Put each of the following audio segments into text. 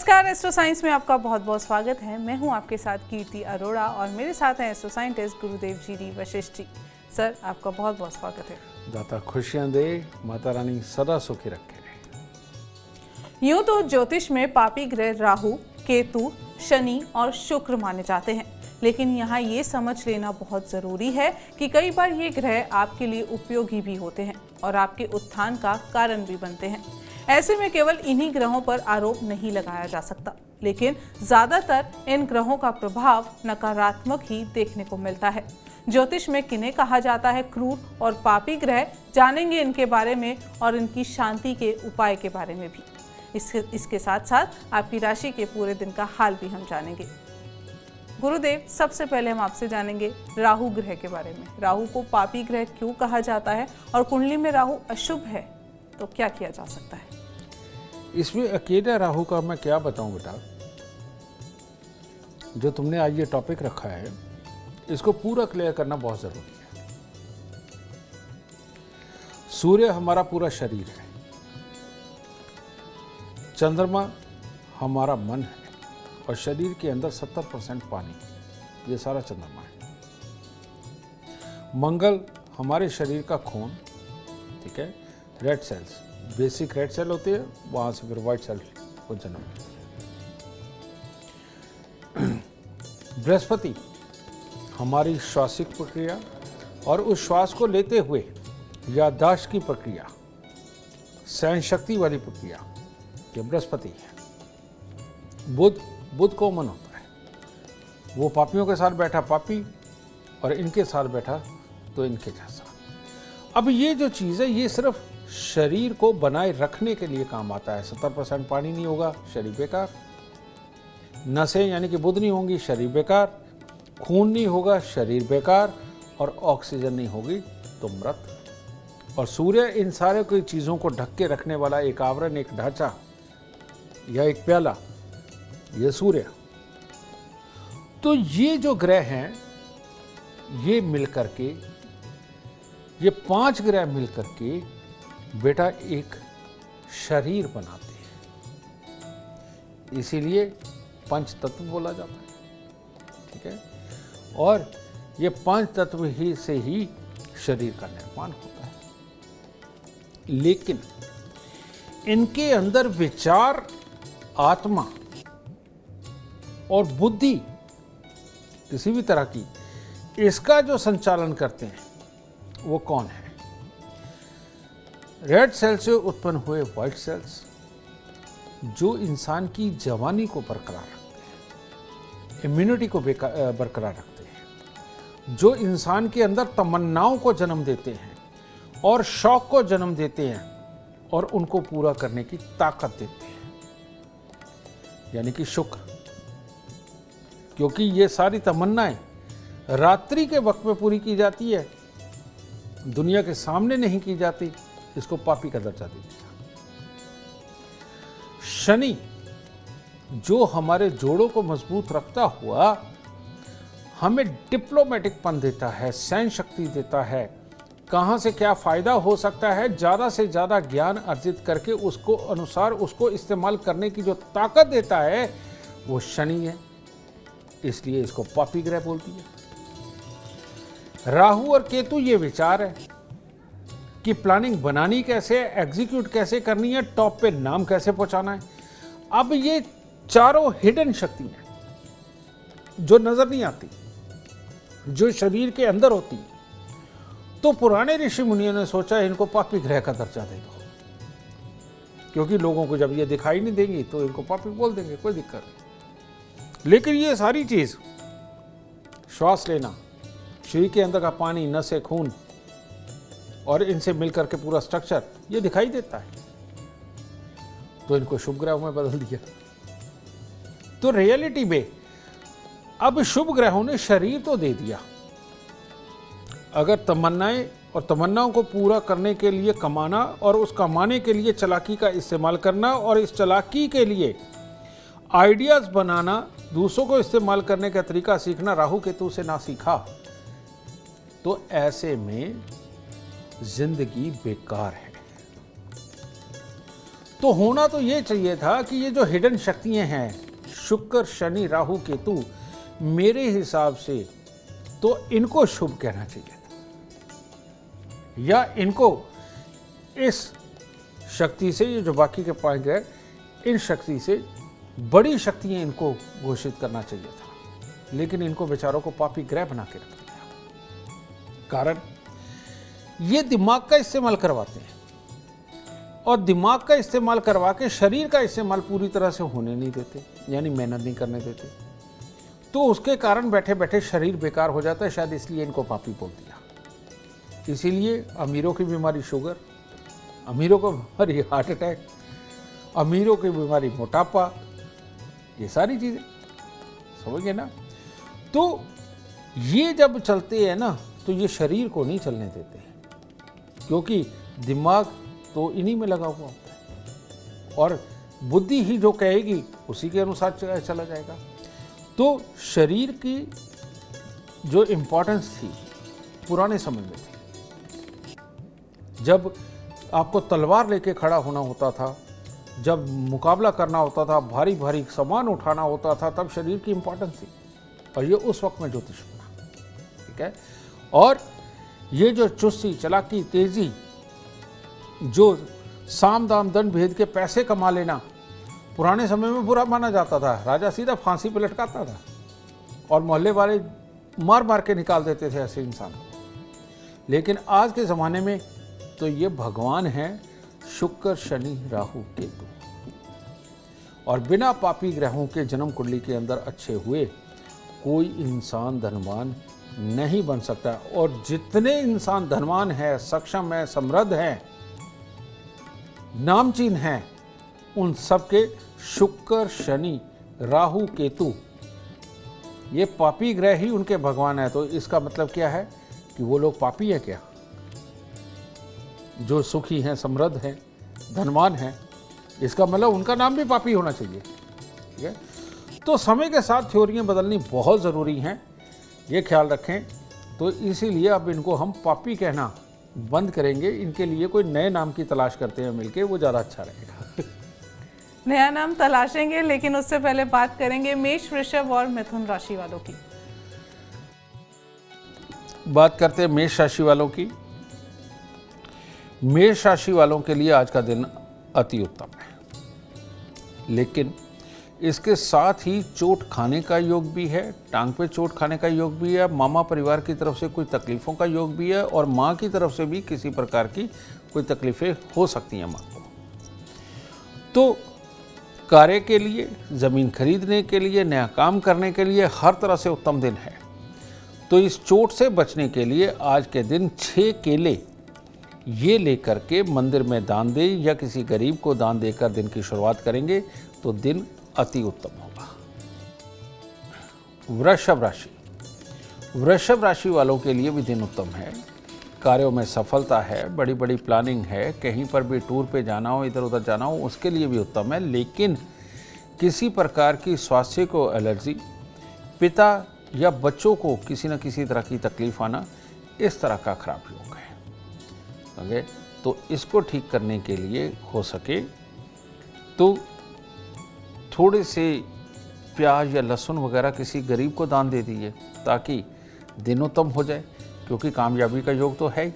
नमस्कार, astro science में आपका बहुत बहुत स्वागत है। मैं हूं आपके साथ कीर्ति अरोड़ा और मेरे साथ हैं एस्ट्रो साइंटिस्ट गुरुदेव G D Vashishtha ji. Sir, आपका बहुत बहुत स्वागत है। दाता खुशियां दे, माता रानी सदा सुखी रखे। यूं तो ज्योतिष में पापी ग्रह राहु, केतु, शनि और शुक्र माने जाते हैं, लेकिन यहाँ ये समझ लेना बहुत ज़रूरी है कि कई बार ये ग्रह आपके लिए उपयोगी भी होते हैं और आपके उत्थान का कारण भी बनते हैं। ऐसे में केवल इन्हीं ग्रहों पर आरोप नहीं लगाया जा सकता, लेकिन ज़्यादातर इन ग्रहों का प्रभाव नकारात्मक ही देखने को मिलता है। ज्योतिष में किन्हें कहा जाता है क्रूर और पापी ग्रह, जानेंगे इनके बारे में और इनकी शांति के उपाय के बारे में भी। इसके साथ साथ आपकी राशि के पूरे दिन का हाल भी हम जानेंगे। गुरुदेव, सबसे पहले हम आपसे जानेंगे राहु ग्रह के बारे में। राहु को पापी ग्रह क्यों कहा जाता है और कुंडली में राहु अशुभ है तो क्या किया जा सकता है? इसमें अकेले राहु का मैं क्या बताऊं बेटा, जो तुमने आज ये टॉपिक रखा है इसको पूरा क्लियर करना बहुत जरूरी है। सूर्य हमारा पूरा शरीर है, चंद्रमा हमारा मन है और शरीर के अंदर 70% पानी, ये सारा चंद्रमा है। मंगल हमारे शरीर का खून, ठीक है, red cells, basic red cell होती है, वहां से फिर व्हाइट सेल को जन्म। बृहस्पति हमारी श्वासिक प्रक्रिया और उस श्वास को लेते हुए याददाश्त की प्रक्रिया, सहन शक्ति वाली प्रक्रिया, ये बृहस्पति है। बुध कॉमन होता है, वो पापियों के साथ बैठा पापी और इनके साथ बैठा तो इनके जैसा। अब ये जो चीज़ है ये सिर्फ शरीर को बनाए रखने के लिए काम आता है। 70% पानी नहीं होगा, शरीर बेकार। नसें यानी कि बुध नहीं होंगी, शरीर बेकार। खून नहीं होगा, शरीर बेकार। और ऑक्सीजन नहीं होगी तो मृत। और सूर्य इन सारे कोई चीज़ों को ढक के रखने वाला एक आवरण, एक ढांचा या एक प्याला, ये सूर्य। तो ये जो ग्रह हैं ये मिलकर के, ये 5 ग्रह मिलकर के बेटा एक शरीर बनाते हैं, इसीलिए पंच तत्व बोला जाता है, ठीक है। और ये 5 तत्व ही से ही शरीर का निर्माण होता है। लेकिन इनके अंदर विचार, आत्मा और बुद्धि किसी भी तरह की, इसका जो संचालन करते हैं वो कौन है? रेड सेल से उत्पन्न हुए व्हाइट सेल्स जो इंसान की जवानी को बरकरार रखते हैं, इम्यूनिटी को बरकरार रखते हैं, जो इंसान के अंदर तमन्नाओं को जन्म देते हैं और शौक को जन्म देते हैं और उनको पूरा करने की ताकत देते हैं, यानी कि शुक्र। क्योंकि ये सारी तमन्नाएं रात्रि के वक्त में पूरी की जाती है, दुनिया के सामने नहीं की जाती, इसको पापी का दर्जा दे दिया। शनि जो हमारे जोड़ों को मजबूत रखता हुआ हमें डिप्लोमेटिकपन देता है, सहन शक्ति देता है, कहां से क्या फायदा हो सकता है ज्यादा से ज्यादा ज्ञान अर्जित करके उसको अनुसार उसको इस्तेमाल करने की जो ताकत देता है वो शनि है, इसलिए इसको पापी ग्रह बोलती है। राहु और केतु ये विचार है कि प्लानिंग बनानी कैसे है, एग्जीक्यूट कैसे करनी है, टॉप पे नाम कैसे पहुंचाना है। अब ये चारों हिडन शक्ति है जो नजर नहीं आती, जो शरीर के अंदर होती है। तो पुराने ऋषि मुनियों ने सोचा इनको पापी ग्रह का दर्जा दे दो, क्योंकि लोगों को जब ये दिखाई नहीं देंगी तो इनको पापी बोल देंगे, कोई दिक्कत नहीं। लेकिन ये सारी चीज, श्वास लेना, शरीर के अंदर का पानी, नसें, खून और इनसे मिलकर के पूरा स्ट्रक्चर ये दिखाई देता है, तो इनको शुभ ग्रहों में बदल दिया। तो रियलिटी में अब शुभ ग्रहों ने शरीर तो दे दिया, अगर तमन्नाएं और तमन्नाओं को पूरा करने के लिए कमाना और उस कमाने के लिए चालाकी का इस्तेमाल करना और इस चालाकी के लिए आइडियाज बनाना, दूसरों को इस्तेमाल करने का तरीका सीखना राहु केतु से ना सीखा तो ऐसे में जिंदगी बेकार है। तो होना तो ये चाहिए था कि ये जो हिडन शक्तियां हैं, शुक्र, शनि, राहु, केतु, मेरे हिसाब से तो इनको शुभ कहना चाहिए था, या इनको इस शक्ति से, ये जो बाकी के 5 ग्रह, इन शक्ति से बड़ी शक्तियां इनको घोषित करना चाहिए था, लेकिन इनको बेचारों को पापी ग्रह बना के रख दिया। कारण ये दिमाग का इस्तेमाल करवाते हैं, और दिमाग का इस्तेमाल करवा के शरीर का इस्तेमाल पूरी तरह से होने नहीं देते, यानी मेहनत नहीं करने देते। तो उसके कारण बैठे बैठे शरीर बेकार हो जाता है, शायद इसलिए इनको पापी बोल दिया। इसीलिए अमीरों की बीमारी शुगर, अमीरों को बीमारी हार्ट अटैक, अमीरों की बीमारी मोटापा, ये सारी चीजें समझ गए ना। तो ये जब चलते हैं ना, तो ये शरीर को नहीं चलने देते, क्योंकि दिमाग तो इन्हीं में लगा हुआ होता है, और बुद्धि ही जो कहेगी उसी के अनुसार चला जाएगा। तो शरीर की जो इम्पोर्टेंस थी पुराने समय में थी, जब आपको तलवार लेके खड़ा होना होता था, जब मुकाबला करना होता था, भारी भारी सामान उठाना होता था, तब शरीर की इम्पोर्टेंस थी, और ये उस वक्त में ज्योतिष बना, ठीक है। और ये जो चुस्ती, चालाकी, तेजी, जो साम दाम दंड भेद के पैसे कमा लेना पुराने समय में बुरा माना जाता था। राजा सीधा फांसी पे लटकाता था, और मोहल्ले वाले मार मार के निकाल देते थे ऐसे इंसान को। लेकिन आज के ज़माने में तो ये भगवान हैं, शुक्र, शनि, राहु, केतु, और बिना पापी ग्रहों के जन्म कुंडली के अंदर अच्छे हुए कोई इंसान धनवान नहीं बन सकता। और जितने इंसान धनवान है, सक्षम है, समृद्ध हैं, नामचीन हैं, उन सबके शुक्र, शनि, राहु, केतु, ये पापी ग्रह ही उनके भगवान है। तो इसका मतलब क्या है कि वो लोग पापी हैं क्या? जो सुखी हैं, समृद्ध हैं, धनवान हैं, इसका मतलब उनका नाम भी पापी होना चाहिए, ठीक है। तो समय के साथ थ्योरियाँ बदलनी बहुत ज़रूरी हैं, ये ख्याल रखें। तो इसीलिए अब इनको हम पापी कहना बंद करेंगे, इनके लिए कोई नए नाम की तलाश करते हैं मिलके, वो ज़्यादा अच्छा रहेगा। नया नाम तलाशेंगे, लेकिन उससे पहले बात करेंगे मेष, वृषभ और मिथुन राशि वालों की। बात करते हैं मेष राशि वालों की। मेष राशि वालों के लिए आज का दिन अति उत्तम है, लेकिन इसके साथ ही चोट खाने का योग भी है, टांग पे चोट खाने का योग भी है, मामा परिवार की तरफ से कोई तकलीफ़ों का योग भी है, और माँ की तरफ से भी किसी प्रकार की कोई तकलीफ़ें हो सकती हैं माँ को। तो कार्य के लिए, ज़मीन खरीदने के लिए, नया काम करने के लिए हर तरह से उत्तम दिन है। तो इस चोट से बचने के लिए आज के दिन 6 केले ये लेकर के मंदिर में दान दें, या किसी गरीब को दान देकर दिन की शुरुआत करेंगे तो दिन अति उत्तम होगा। वृषभ राशि, वृषभ राशि वालों के लिए भी दिन उत्तम है। कार्यों में सफलता है, बड़ी बड़ी प्लानिंग है, कहीं पर भी टूर पे जाना हो, इधर उधर जाना हो, उसके लिए भी उत्तम है। लेकिन किसी प्रकार की स्वास्थ्य को एलर्जी, पिता या बच्चों को किसी न किसी तरह की तकलीफ आना, इस तरह का खराब योग है। ओके, तो इसको ठीक करने के लिए हो सके तो थोड़े से प्याज या लहसुन वगैरह किसी गरीब को दान दे दीजिए, ताकि दिन उत्तम हो जाए, क्योंकि कामयाबी का योग तो है ही।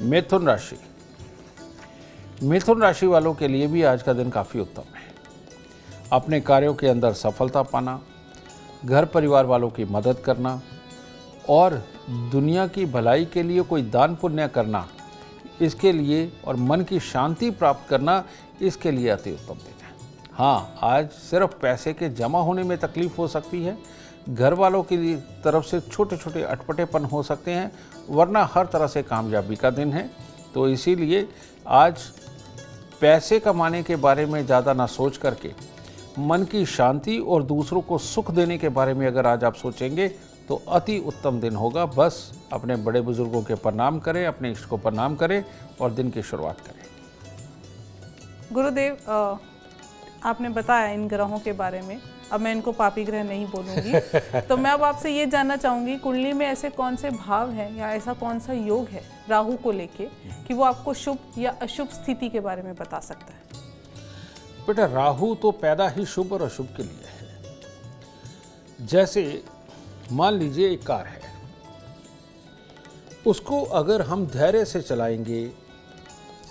मिथुन राशि, मिथुन राशि वालों के लिए भी आज का दिन काफ़ी उत्तम है। अपने कार्यों के अंदर सफलता पाना, घर परिवार वालों की मदद करना, और दुनिया की भलाई के लिए कोई दान पुण्य करना, इसके लिए, और मन की शांति प्राप्त करना, इसके लिए अति उत्तम दिन है। हाँ, आज सिर्फ पैसे के जमा होने में तकलीफ हो सकती है, घर वालों की तरफ से छोटे छोटे अटपटेपन हो सकते हैं, वरना हर तरह से कामयाबी का दिन है। तो इसीलिए आज पैसे कमाने के बारे में ज़्यादा ना सोच करके मन की शांति और दूसरों को सुख देने के बारे में अगर आज आप सोचेंगे तो अति उत्तम दिन होगा। बस अपने बड़े बुजुर्गों के प्रणाम करें, अपने इष्ट को प्रणाम करें और दिन की शुरुआत करें। गुरुदेव, आपने बताया इन ग्रहों के बारे में, अब मैं इनको पापी ग्रह नहीं बोलूँगी। तो मैं अब आपसे ये जानना चाहूँगी, कुंडली में ऐसे कौन से भाव हैं या ऐसा कौन सा योग है राहु को लेके कि वो आपको शुभ या अशुभ स्थिति के बारे में बता सकता है? बेटा, राहु तो पैदा ही शुभ और अशुभ के लिए है। जैसे मान लीजिए एक कार है, उसको अगर हम धैर्य से चलाएंगे,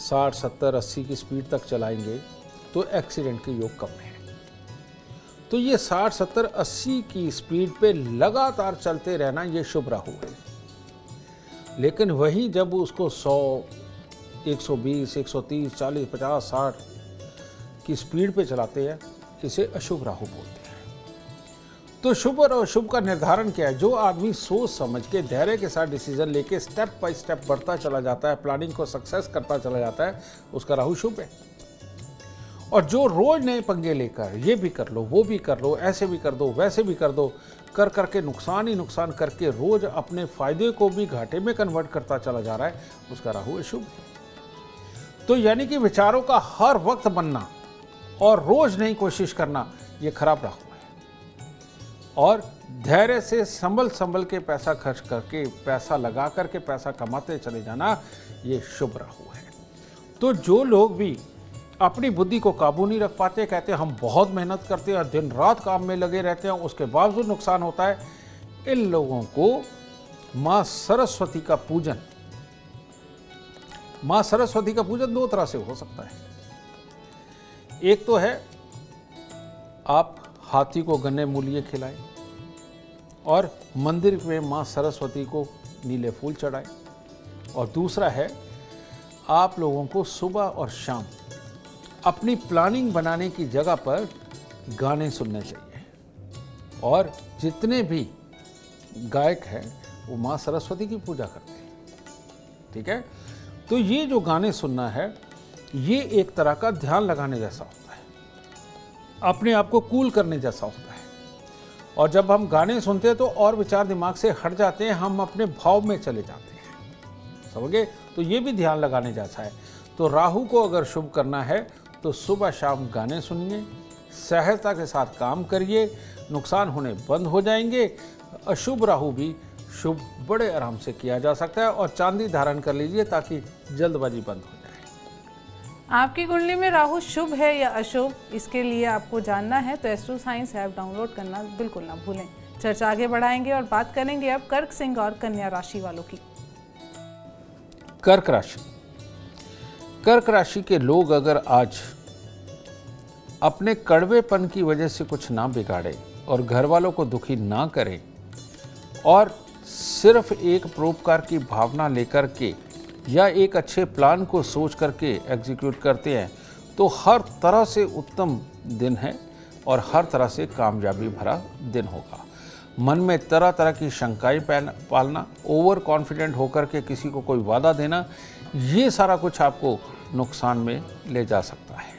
60, 70, 80 की स्पीड तक चलाएंगे तो एक्सीडेंट के योग कम है। तो ये 60, 70, 80 की स्पीड पे लगातार चलते रहना ये शुभ राहु है। लेकिन वहीं जब उसको 100, 120, 130, 40, 50, 60 की स्पीड पे चलाते हैं, इसे अशुभ राहु बोलते हैं। तो शुभ और अशुभ का निर्धारण क्या है? जो आदमी सोच समझ के धैर्य के साथ डिसीजन लेके स्टेप बाय स्टेप बढ़ता चला जाता है, प्लानिंग को सक्सेस करता चला जाता है, उसका राहु शुभ है। और जो रोज नए पंगे लेकर ये भी कर लो, वो भी कर लो, ऐसे भी कर दो, वैसे भी कर दो, कर करके नुकसान ही नुकसान करके रोज अपने फायदे को भी घाटे में कन्वर्ट करता चला जा रहा है, उसका राहु अशुभ है। तो यानी कि विचारों का हर वक्त बनना और रोज नई कोशिश करना, ये खराब राहु है। और धैर्य से संभल के पैसा खर्च करके, पैसा लगा करके पैसा कमाते चले जाना, ये शुभ राहु है। तो जो लोग भी अपनी बुद्धि को काबू नहीं रख पाते, कहते हैं हम बहुत मेहनत करते हैं और दिन रात काम में लगे रहते हैं, उसके बावजूद नुकसान होता है, इन लोगों को माँ सरस्वती का पूजन, माँ सरस्वती का पूजन दो तरह से हो सकता है। एक तो है आप हाथी को गन्ने मूलिये खिलाएं और मंदिर में माँ सरस्वती को नीले फूल चढ़ाएं। और दूसरा है आप लोगों को सुबह और शाम अपनी प्लानिंग बनाने की जगह पर गाने सुनने चाहिए। और जितने भी गायक हैं वो माँ सरस्वती की पूजा करते हैं, ठीक है। तो ये जो गाने सुनना है, ये एक तरह का ध्यान लगाने जैसा होता है, अपने आप को कूल करने जैसा होता है। और जब हम गाने सुनते हैं तो और विचार दिमाग से हट जाते हैं, हम अपने भाव में चले जाते हैं, समझे। तो ये भी ध्यान लगाने जैसा है। तो राहु को अगर शुभ करना है तो सुबह शाम गाने सुनिए, सहजता के साथ काम करिए, नुकसान होने बंद हो जाएंगे। अशुभ राहु भी शुभ बड़े आराम से किया जा सकता है। और चांदी धारण कर लीजिए ताकि जल्दबाजी बंद हो जाए। आपकी कुंडली में राहु शुभ है या अशुभ, इसके लिए आपको जानना है तो एस्ट्रो साइंस ऐप डाउनलोड करना बिल्कुल ना भूलें। चर्चा आगे बढ़ाएंगे और बात करेंगे अब कर्क, सिंह और कन्या राशि वालों की। कर्क राशि। कर्क राशि के लोग अगर आज अपने कड़वेपन की वजह से कुछ ना बिगाड़े और घर वालों को दुखी ना करें और सिर्फ एक परोपकार की भावना लेकर के या एक अच्छे प्लान को सोच करके एग्जीक्यूट करते हैं, तो हर तरह से उत्तम दिन है और हर तरह से कामयाबी भरा दिन होगा। मन में तरह तरह की शंकाएं पालना, ओवर कॉन्फिडेंट होकर के किसी को कोई वादा देना, ये सारा कुछ आपको नुकसान में ले जा सकता है।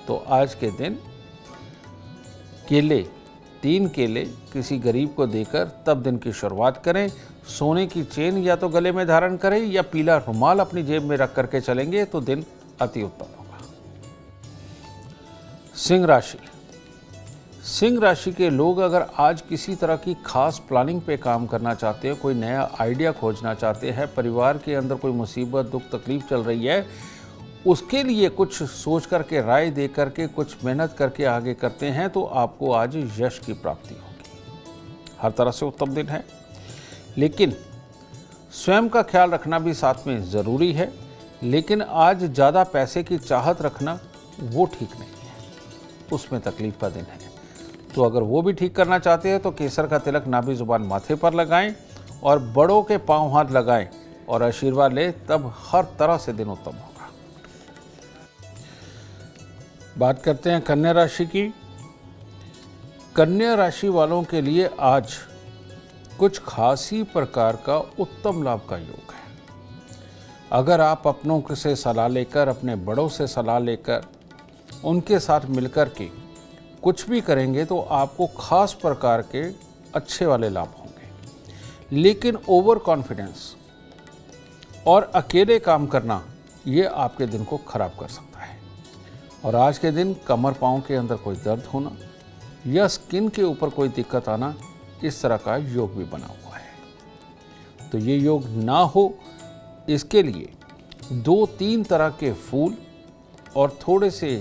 तो आज के दिन केले, 3 केले किसी गरीब को देकर तब दिन की शुरुआत करें। सोने की चेन या तो गले में धारण करें या पीला रुमाल अपनी जेब में रख करके चलेंगे तो दिन अति उत्तम होगा। सिंह राशि। सिंह राशि के लोग अगर आज किसी तरह की खास प्लानिंग पे काम करना चाहते हैं, कोई नया आइडिया खोजना चाहते हैं, परिवार के अंदर कोई मुसीबत दुख तकलीफ चल रही है, उसके लिए कुछ सोच करके, राय दे करके, कुछ मेहनत करके आगे करते हैं, तो आपको आज यश की प्राप्ति होगी। हर तरह से उत्तम दिन है। लेकिन स्वयं का ख्याल रखना भी साथ में ज़रूरी है। लेकिन आज ज़्यादा पैसे की चाहत रखना वो ठीक नहीं है, उसमें तकलीफ का दिन है। तो अगर वो भी ठीक करना चाहते हैं तो केसर का तिलक नाभि जुबान माथे पर लगाएं और बड़ों के पांव हाथ लगाएं और आशीर्वाद लें, तब हर तरह से दिन उत्तम होगा। बात करते हैं कन्या राशि की। कन्या राशि वालों के लिए आज कुछ खास ही प्रकार का उत्तम लाभ का योग है। अगर आप अपनों से सलाह लेकर, अपने बड़ों से सलाह लेकर, उनके साथ मिलकर के कुछ भी करेंगे तो आपको खास प्रकार के अच्छे वाले लाभ होंगे। लेकिन ओवर कॉन्फिडेंस और अकेले काम करना, ये आपके दिन को खराब कर सकता है। और आज के दिन कमर पाँव के अंदर कोई दर्द होना या स्किन के ऊपर कोई दिक्कत आना, इस तरह का योग भी बना हुआ है। तो ये योग ना हो, इसके लिए 2-3 तरह के फूल और थोड़े से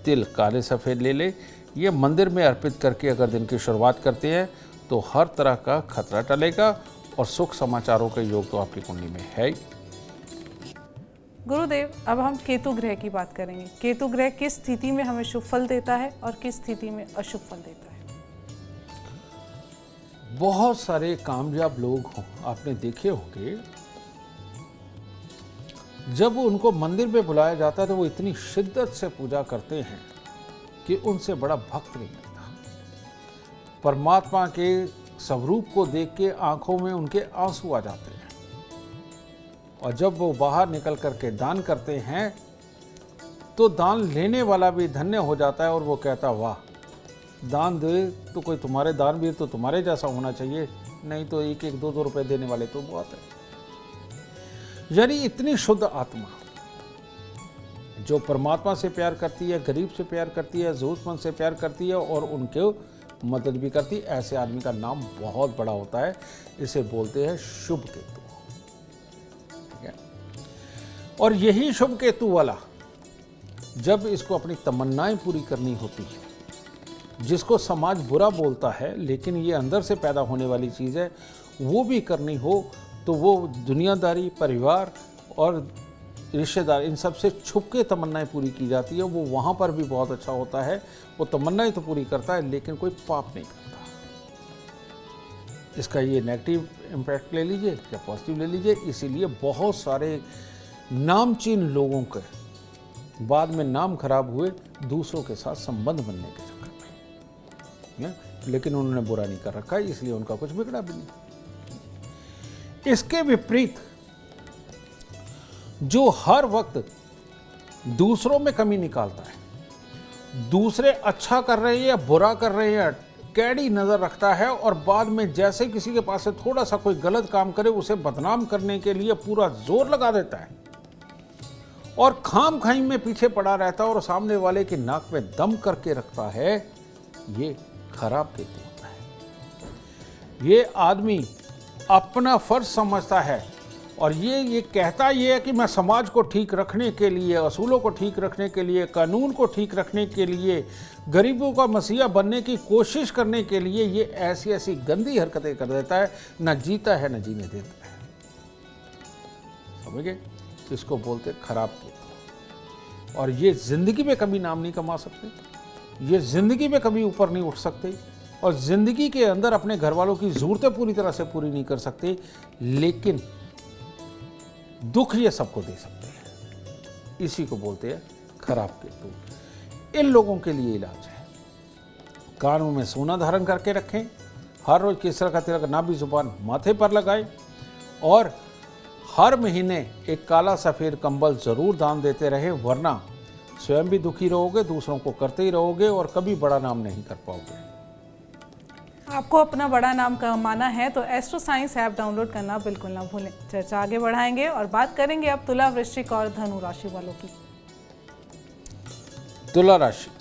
तिल काले सफ़ेद ले ले। ये मंदिर में अर्पित करके अगर दिन की शुरुआत करते हैं तो हर तरह का खतरा टलेगा और सुख समाचारों के योग तो आपकी कुंडली में है ही। गुरुदेव, अब हम केतु ग्रह की बात करेंगे। केतु ग्रह किस स्थिति में हमें शुभ फल देता है और किस स्थिति में अशुभ फल देता है? बहुत सारे कामयाब लोग आपने देखे होंगे, जब उनको मंदिर में बुलाया जाता है तो वो इतनी शिद्दत से पूजा करते हैं कि उनसे बड़ा भक्त नहीं मिलता। परमात्मा के स्वरूप को देख के आंखों में उनके आंसू आ जाते हैं, और जब वो बाहर निकल करके दान करते हैं तो दान लेने वाला भी धन्य हो जाता है और वो कहता, वाह, दान दे तो कोई तुम्हारे दानवीर तो तुम्हारे जैसा होना चाहिए, नहीं तो 1-1, 2-2 रुपए देने वाले तो बहुत है। यानी इतनी शुद्ध आत्मा जो परमात्मा से प्यार करती है, गरीब से प्यार करती है, जरूरतमंद से प्यार करती है और उनके मदद भी करती है, ऐसे आदमी का नाम बहुत बड़ा होता है। इसे बोलते हैं शुभ केतु। ठीक है, और यही शुभ केतु वाला जब इसको अपनी तमन्नाएं पूरी करनी होती है, जिसको समाज बुरा बोलता है लेकिन ये अंदर से पैदा होने वाली चीज़ है, वो भी करनी हो, तो वो दुनियादारी, परिवार और रिश्तेदार, इन सब से छुप के तमन्नाएं पूरी की जाती है। वो वहाँ पर भी बहुत अच्छा होता है। वो तमन्नाएं तो पूरी करता है लेकिन कोई पाप नहीं करता। इसका ये नेगेटिव इम्पैक्ट ले लीजिए या पॉजिटिव ले लीजिए। इसीलिए बहुत सारे नामचीन लोगों के बाद में नाम खराब हुए दूसरों के साथ संबंध बनने के चक्कर में, लेकिन उन्होंने बुरा नहीं कर रखा है, इसलिए उनका कुछ बिगड़ा भी नहीं। इसके विपरीत जो हर वक्त दूसरों में कमी निकालता है, दूसरे अच्छा कर रहे हैं या बुरा कर रहे हैं कैडी नजर रखता है, और बाद में जैसे किसी के पास से थोड़ा सा कोई गलत काम करे उसे बदनाम करने के लिए पूरा जोर लगा देता है और खाम खाई में पीछे पड़ा रहता है और सामने वाले की नाक में दम करके रखता है, ये खराब केतु होता है। ये आदमी अपना फर्ज समझता है और ये कहता ये है कि मैं समाज को ठीक रखने के लिए, असूलों को ठीक रखने के लिए, कानून को ठीक रखने के लिए, गरीबों का मसीहा बनने की कोशिश करने के लिए ये ऐसी ऐसी गंदी हरकतें कर देता है, ना जीता है ना जीने देता है। समझ गए? इसको बोलते खराब केतु। और ये जिंदगी में कभी नाम नहीं कमा सकते, ये जिंदगी में कभी ऊपर नहीं उठ सकते, और जिंदगी के अंदर अपने घर वालों की जरूरतें पूरी तरह से पूरी नहीं कर सकते, लेकिन दुख ये सबको दे सकते हैं। इसी को बोलते हैं खराब केतु। इन लोगों के लिए इलाज है, कानों में सोना धारण करके रखें, हर रोज केसर का तिलक नाभि जुबान माथे पर लगाएं, और हर महीने एक काला सफ़ेद कंबल जरूर दान देते रहे, वरना स्वयं भी दुखी रहोगे, दूसरों को करते ही रहोगे और कभी बड़ा नाम नहीं कर पाओगे। आपको अपना बड़ा नाम कमाना है तो एस्ट्रो साइंस ऐप डाउनलोड करना बिल्कुल ना भूलें। चर्चा आगे बढ़ाएंगे और बात करेंगे अब तुला, वृश्चिक और धनु राशि वालों की। तुला राशि।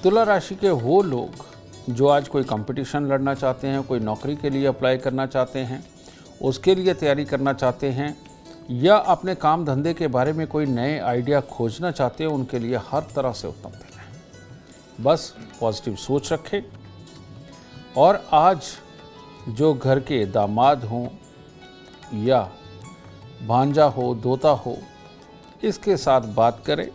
तुला राशि के वो लोग जो आज कोई कंपटीशन लड़ना चाहते हैं, कोई नौकरी के लिए अप्लाई करना चाहते हैं, उसके लिए तैयारी करना चाहते हैं, या अपने काम धंधे के बारे में कोई नए आइडिया खोजना चाहते हैं, उनके लिए हर तरह से उत्तम दिन है। बस पॉजिटिव सोच रखें, और आज जो घर के दामाद हों या भांजा हो, दोता हो, इसके साथ बात करें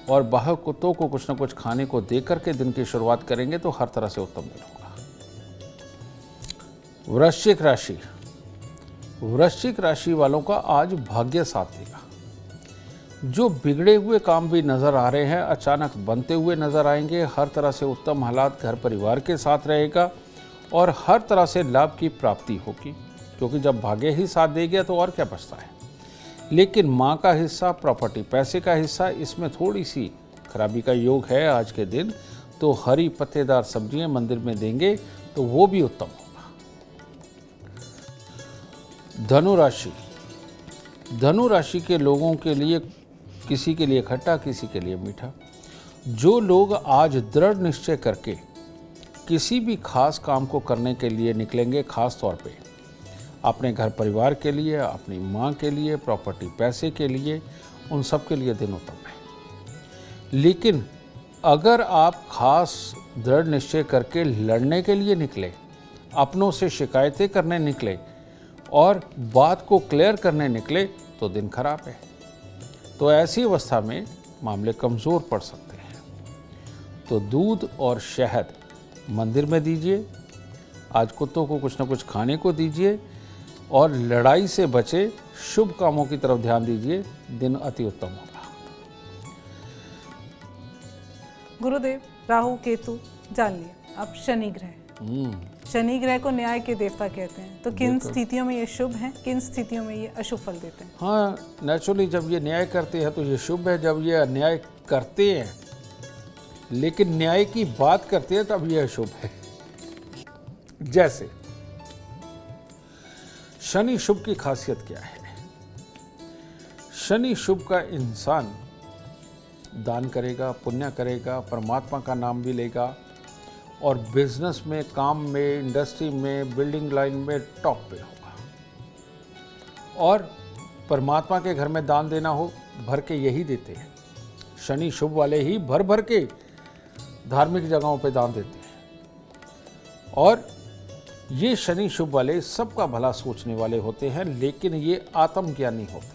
और बाहर कुत्तों को कुछ न कुछ खाने को दे करके दिन की शुरुआत करेंगे तो हर तरह से उत्तम दिन होगा। वृश्चिक राशि। वृश्चिक राशि वालों का आज भाग्य साथ देगा। जो बिगड़े हुए काम भी नज़र आ रहे हैं अचानक बनते हुए नज़र आएंगे। हर तरह से उत्तम हालात घर परिवार के साथ रहेगा और हर तरह से लाभ की प्राप्ति होगी, क्योंकि जब भाग्य ही साथ दे गया तो और क्या बचता है। लेकिन माँ का हिस्सा, प्रॉपर्टी, पैसे का हिस्सा, इसमें थोड़ी सी खराबी का योग है आज के दिन। तो हरी पत्तेदार सब्जियां मंदिर में देंगे तो वो भी उत्तम होगा। धनु राशि। धनु राशि के लोगों के लिए किसी के लिए खट्टा, किसी के लिए मीठा। जो लोग आज दृढ़ निश्चय करके किसी भी खास काम को करने के लिए निकलेंगे, खास तौर पे अपने घर परिवार के लिए, अपनी माँ के लिए, प्रॉपर्टी पैसे के लिए, उन सब के लिए दिन उत्तम है। लेकिन अगर आप खास दृढ़ निश्चय करके लड़ने के लिए निकले, अपनों से शिकायतें करने निकले और बात को क्लियर करने निकले तो दिन खराब है। तो ऐसी अवस्था में मामले कमज़ोर पड़ सकते हैं। तो दूध और शहद मंदिर में दीजिए, आज कुत्तों को कुछ ना कुछ खाने को दीजिए और लड़ाई से बचे, शुभ कामों की तरफ ध्यान दीजिए, दिन अति उत्तम होगा। गुरुदेव, राहु केतु जान लिया, अब शनि ग्रह। शनि ग्रह को न्याय के देवता कहते हैं, तो किन स्थितियों में ये शुभ हैं, किन स्थितियों में ये अशुभ फल देते हैं? हाँ, नेचुरली जब ये न्याय करते हैं तो ये शुभ है, जब ये अन्याय करते हैं लेकिन न्याय की बात करते हैं तब ये अशुभ है। जैसे शनि शुभ की खासियत क्या है? शनि शुभ का इंसान दान करेगा, पुण्य करेगा, परमात्मा का नाम भी लेगा और बिजनेस में, काम में, इंडस्ट्री में, बिल्डिंग लाइन में टॉप पे होगा। और परमात्मा के घर में दान देना हो, भर के यही देते हैं। शनि शुभ वाले ही भर भर के धार्मिक जगहों पे दान देते हैं। और ये शनि शुभ वाले सबका भला सोचने वाले होते हैं, लेकिन ये आत्मज्ञानी होते हैं।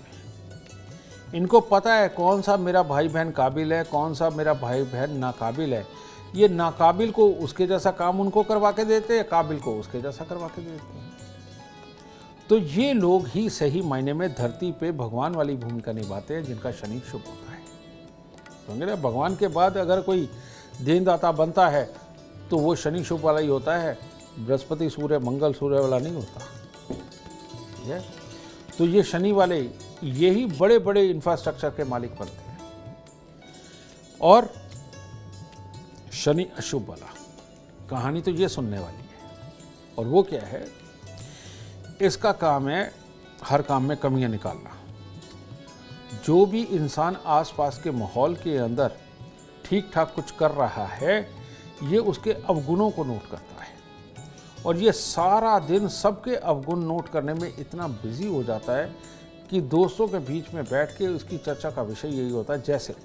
इनको पता है कौन सा मेरा भाई बहन काबिल है, कौन सा मेरा भाई बहन नाकाबिल है। ये नाकाबिल को उसके जैसा काम उनको करवा के देते हैं, काबिल को उसके जैसा करवा के देते हैं। तो ये लोग ही सही मायने में धरती पे भगवान वाली भूमिका निभाते हैं, जिनका शनि शुभ होता है। समझ, भगवान के बाद अगर कोई देनदाता बनता है तो वो शनि शुभ वाला ही होता है, बृहस्पति सूर्य मंगल सूर्य वाला नहीं होता। ठीक है, तो ये शनि वाले यही बड़े बड़े इंफ्रास्ट्रक्चर के मालिक बनते हैं। और शनि अशुभ वाला कहानी तो ये सुनने वाली है, और वो क्या है? इसका काम है हर काम में कमियां निकालना। जो भी इंसान आसपास के माहौल के अंदर ठीक ठाक कुछ कर रहा है, ये उसके अवगुणों को नोट करता है और ये सारा दिन सबके अवगुण नोट करने में इतना बिजी हो जाता है कि दोस्तों के बीच में बैठ के उसकी चर्चा का विषय यही होता है। जैसे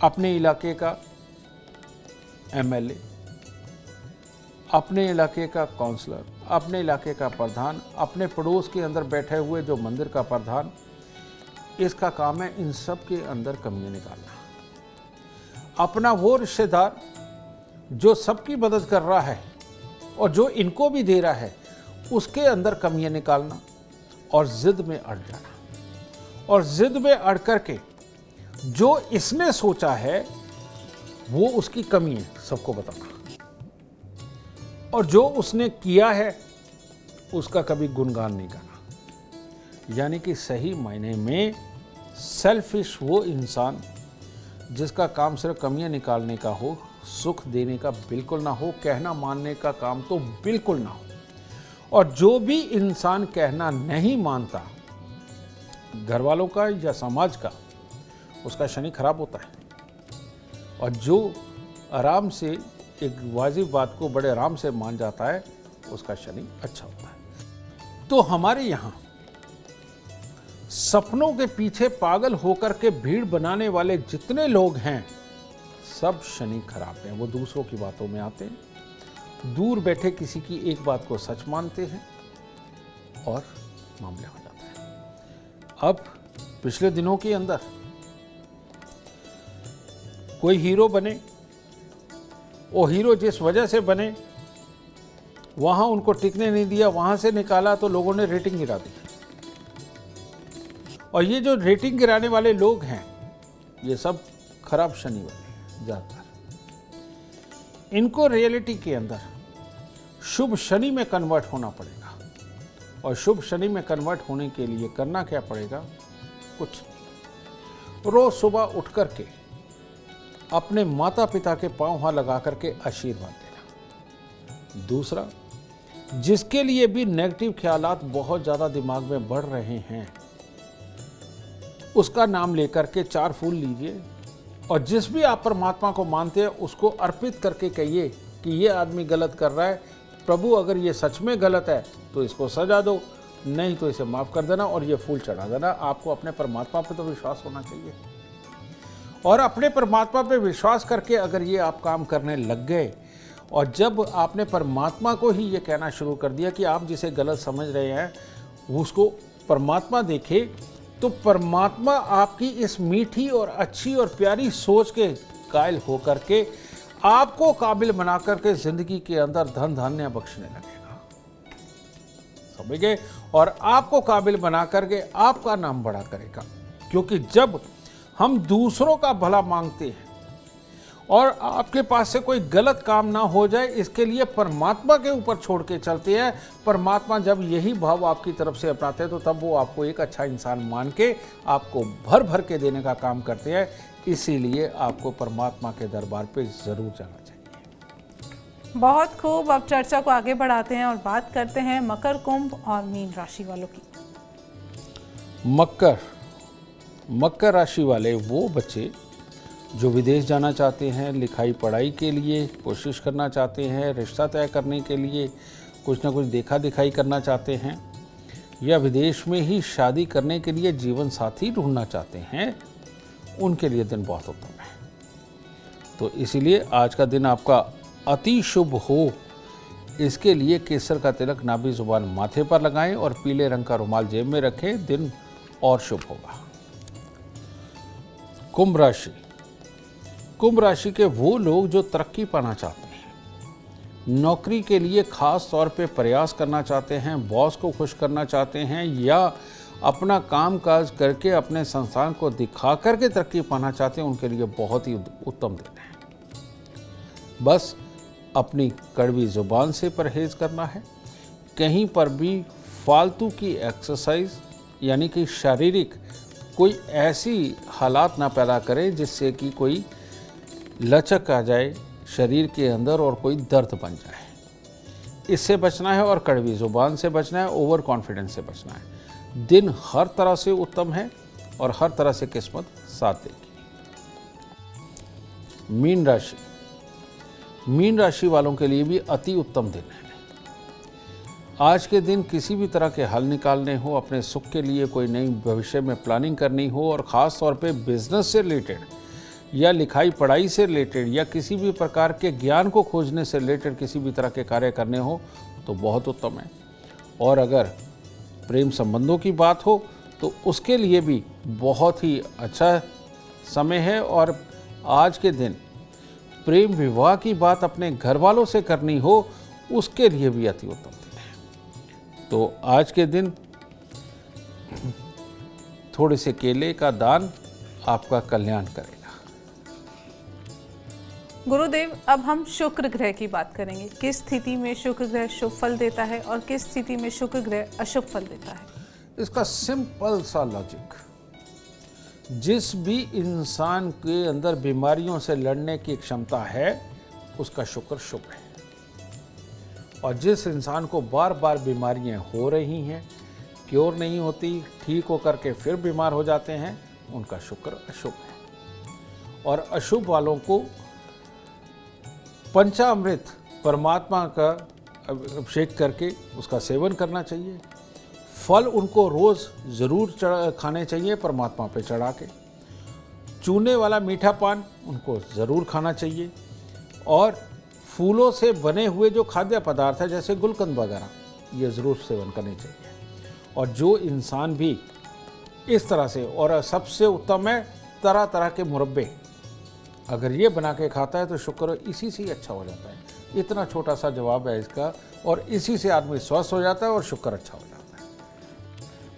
अपने इलाके का एमएलए, अपने इलाके का काउंसलर, अपने इलाके का प्रधान, अपने पड़ोस के अंदर बैठे हुए जो मंदिर का प्रधान, इसका काम है इन सब के अंदर कमियां निकालना। अपना वो रिश्तेदार जो सबकी मदद कर रहा है और जो इनको भी दे रहा है, उसके अंदर कमियां निकालना और जिद में अड़ जाना। और जिद में अड़ करके जो इसने सोचा है वो उसकी कमी है सबको बताना, और जो उसने किया है उसका कभी गुणगान नहीं करना। यानी कि सही मायने में सेल्फिश वो इंसान जिसका काम सिर्फ कमियां निकालने का हो, सुख देने का बिल्कुल ना हो, कहना मानने का काम तो बिल्कुल ना हो। और जो भी इंसान कहना नहीं मानता, घर वालों का या समाज का, उसका शनि खराब होता है। और जो आराम से एक वाजिब बात को बड़े आराम से मान जाता है, उसका शनि अच्छा होता है। तो हमारे यहाँ सपनों के पीछे पागल होकर के भीड़ बनाने वाले जितने लोग हैं, सब शनि खराब हैं। वो दूसरों की बातों में आते हैं, दूर बैठे किसी की एक बात को सच मानते हैं और मामले हो जाते हैं। अब पिछले दिनों के अंदर कोई हीरो बने, वो हीरो जिस वजह से बने वहां उनको टिकने नहीं दिया, वहां से निकाला तो लोगों ने रेटिंग गिरा दी। और ये जो रेटिंग गिराने वाले लोग हैं, ये सब खराब शनि वाले ज्यादातर। इनको रियलिटी के अंदर शुभ शनि में कन्वर्ट होना पड़ेगा। और शुभ शनि में कन्वर्ट होने के लिए करना क्या पड़ेगा? कुछ नहीं, रोज सुबह उठ करके अपने माता पिता के पांव हाथ लगा करके आशीर्वाद देना। दूसरा, जिसके लिए भी नेगेटिव ख्यालात बहुत ज़्यादा दिमाग में बढ़ रहे हैं, उसका नाम लेकर के 4 फूल लीजिए और जिस भी आप परमात्मा को मानते हैं उसको अर्पित करके कहिए कि ये आदमी गलत कर रहा है, प्रभु अगर ये सच में गलत है तो इसको सजा दो, नहीं तो इसे माफ़ कर देना और ये फूल चढ़ा देना। आपको अपने परमात्मा पे तो विश्वास होना चाहिए, और अपने परमात्मा पे विश्वास करके अगर ये आप काम करने लग गए, और जब आपने परमात्मा को ही ये कहना शुरू कर दिया कि आप जिसे गलत समझ रहे हैं उसको परमात्मा देखे, तो परमात्मा आपकी इस मीठी और अच्छी और प्यारी सोच के कायल होकर के आपको काबिल बना करके जिंदगी के अंदर धन धान्य बख्शने लगेगा, समझ गए, और आपको काबिल बना करके आपका नाम बड़ा करेगा। क्योंकि जब हम दूसरों का भला मांगते हैं और आपके पास से कोई गलत काम ना हो जाए इसके लिए परमात्मा के ऊपर छोड़ के चलते हैं, परमात्मा जब यही भाव आपकी तरफ से अपनाते हैं तो तब वो आपको एक अच्छा इंसान मान के आपको भर भर के देने का काम करते हैं। इसीलिए आपको परमात्मा के दरबार पे ज़रूर जाना चाहिए। बहुत खूब। अब चर्चा को आगे बढ़ाते हैं और बात करते हैं मकर, कुंभ और मीन राशि वालों की। मकर राशि वाले वो बच्चे जो विदेश जाना चाहते हैं, लिखाई पढ़ाई के लिए कोशिश करना चाहते हैं, रिश्ता तय करने के लिए कुछ ना कुछ देखा दिखाई करना चाहते हैं, या विदेश में ही शादी करने के लिए जीवन साथी ढूंढना चाहते हैं, उनके लिए दिन बहुत उत्तम है। तो इसीलिए आज का दिन आपका अति शुभ हो, इसके लिए केसर का तिलक नाभि जुबान माथे पर लगाएं और पीले रंग का रुमाल जेब में रखें, दिन और शुभ होगा। कुंभ राशि के वो लोग जो तरक्की पाना चाहते हैं, नौकरी के लिए खास तौर पे प्रयास करना चाहते हैं, बॉस को खुश करना चाहते हैं, या अपना काम काज करके अपने संस्थान को दिखा करके तरक्की पाना चाहते हैं, उनके लिए बहुत ही उत्तम दिन है। बस अपनी कड़वी जुबान से परहेज करना है। कहीं पर भी फालतू की एक्सरसाइज यानी कि शारीरिक कोई ऐसी हालात ना पैदा करें जिससे कि कोई लचक आ जाए शरीर के अंदर और कोई दर्द बन जाए, इससे बचना है। और कड़वी जुबान से बचना है, ओवर कॉन्फिडेंस से बचना है। दिन हर तरह से उत्तम है और हर तरह से किस्मत साथ देगी। मीन राशि वालों के लिए भी अति उत्तम दिन है। आज के दिन किसी भी तरह के हल निकालने हो, अपने सुख के लिए कोई नई भविष्य में प्लानिंग करनी हो, और ख़ास तौर पे बिजनेस से रिलेटेड या लिखाई पढ़ाई से रिलेटेड या किसी भी प्रकार के ज्ञान को खोजने से रिलेटेड किसी भी तरह के कार्य करने हो तो बहुत उत्तम है। और अगर प्रेम संबंधों की बात हो तो उसके लिए भी बहुत ही अच्छा समय है। और आज के दिन प्रेम विवाह की बात अपने घर वालों से करनी हो उसके लिए भी अति उत्तम दिन है। तो आज के दिन थोड़े से केले का दान आपका कल्याण करेगा। गुरुदेव, अब हम शुक्र ग्रह की बात करेंगे। किस स्थिति में शुक्र ग्रह शुभ फल देता है और किस स्थिति में शुक्र ग्रह अशुभ फल देता है? इसका सिंपल सा लॉजिक, जिस भी इंसान के अंदर बीमारियों से लड़ने की क्षमता है उसका शुक्र शुभ है, और जिस इंसान को बार बार बीमारियां हो रही हैं, क्योर नहीं होती, ठीक होकर के फिर बीमार हो जाते हैं, उनका शुक्र अशुभ है। और अशुभ वालों को पंचामृत परमात्मा का अभिषेक करके उसका सेवन करना चाहिए। फल उनको रोज़ ज़रूर खाने चाहिए परमात्मा पे चढ़ा के। चूने वाला मीठा पान उनको ज़रूर खाना चाहिए। और फूलों से बने हुए जो खाद्य पदार्थ है जैसे गुलकंद वगैरह, ये ज़रूर सेवन करने चाहिए। और जो इंसान भी इस तरह से, और सबसे उत्तम है तरह तरह के मुरब्बे, अगर ये बना के खाता है तो शुक्र इसी से ही अच्छा हो जाता है। इतना छोटा सा जवाब है इसका, और इसी से आदमी स्वस्थ हो जाता है और शुक्र अच्छा हो जाता है।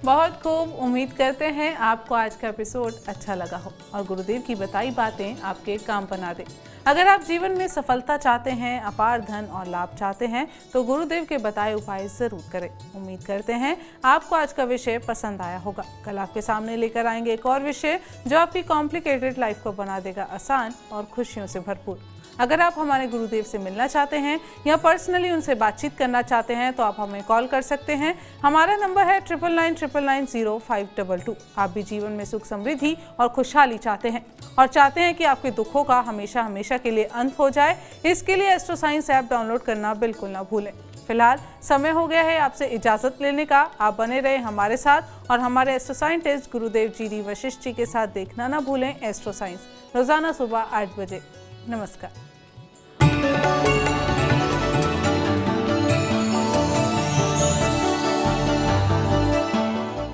बहुत खूब। उम्मीद करते हैं आपको आज का एपिसोड अच्छा लगा हो और गुरुदेव की बताई बातें आपके काम बना दे। अगर आप जीवन में सफलता चाहते हैं, अपार धन और लाभ चाहते हैं तो गुरुदेव के बताए उपाय जरूर करें। उम्मीद करते हैं आपको आज का विषय पसंद आया होगा। कल आपके सामने लेकर आएंगे एक और विषय जो आपकी कॉम्प्लिकेटेड लाइफ को बना देगा आसान और खुशियों से भरपूर। अगर आप हमारे गुरुदेव से मिलना चाहते हैं या पर्सनली उनसे बातचीत करना चाहते हैं तो आप हमें कॉल कर सकते हैं। हमारा नंबर है 9999900522। आप भी जीवन में सुख समृद्धि और खुशहाली चाहते हैं और चाहते हैं कि आपके दुखों का हमेशा हमेशा के लिए अंत हो जाए, इसके लिए एस्ट्रो साइंस ऐप डाउनलोड करना बिल्कुल ना भूलें। फिलहाल समय हो गया है आपसे इजाजत लेने का। आप बने रहे हमारे साथ और हमारे एस्ट्रो साइंटिस्ट गुरुदेव जी वशिष्ठ जी के साथ देखना ना भूलें एस्ट्रो साइंस, रोजाना सुबह 8 बजे। नमस्कार।